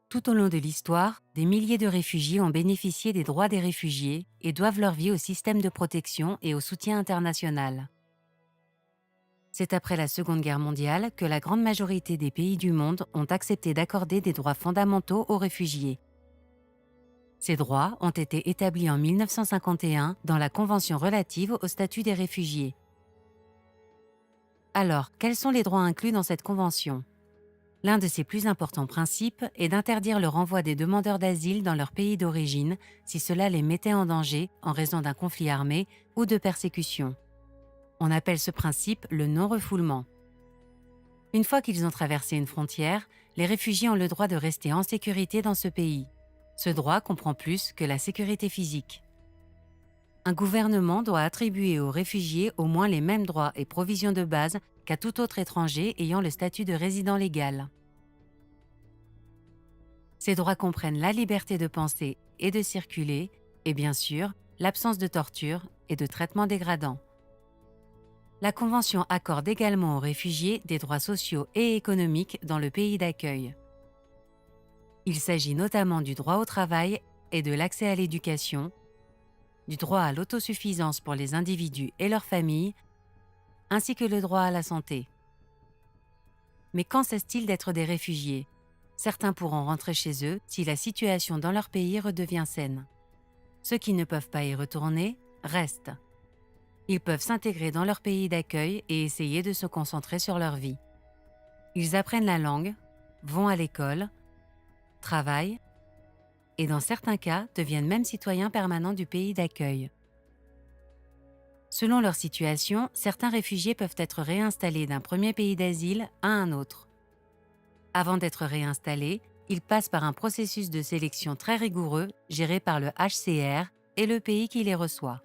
Tout au long de l'histoire, des milliers de réfugiés ont bénéficié des droits des réfugiés et doivent leur vie au système de protection et au soutien international. C'est après la Seconde Guerre mondiale que la grande majorité des pays du monde ont accepté d'accorder des droits fondamentaux aux réfugiés. Ces droits ont été établis en 1951 dans la Convention relative au statut des réfugiés. Alors, quels sont les droits inclus dans cette convention? L'un de ses plus importants principes est d'interdire le renvoi des demandeurs d'asile dans leur pays d'origine si cela les mettait en danger en raison d'un conflit armé ou de persécution. On appelle ce principe le non-refoulement. Une fois qu'ils ont traversé une frontière, les réfugiés ont le droit de rester en sécurité dans ce pays. Ce droit comprend plus que la sécurité physique. Un gouvernement doit attribuer aux réfugiés au moins les mêmes droits et provisions de base qu'à tout autre étranger ayant le statut de résident légal. Ces droits comprennent la liberté de penser et de circuler, et bien sûr, l'absence de torture et de traitement dégradant. La Convention accorde également aux réfugiés des droits sociaux et économiques dans le pays d'accueil. Il s'agit notamment du droit au travail et de l'accès à l'éducation, du droit à l'autosuffisance pour les individus et leurs familles, ainsi que le droit à la santé. Mais qu'en cesse-t-il d'être des réfugiés? Certains pourront rentrer chez eux si la situation dans leur pays redevient saine. Ceux qui ne peuvent pas y retourner restent. Ils peuvent s'intégrer dans leur pays d'accueil et essayer de se concentrer sur leur vie. Ils apprennent la langue, vont à l'école, travaillent et dans certains cas deviennent même citoyens permanents du pays d'accueil. Selon leur situation, certains réfugiés peuvent être réinstallés d'un premier pays d'asile à un autre. Avant d'être réinstallés, ils passent par un processus de sélection très rigoureux géré par le HCR et le pays qui les reçoit.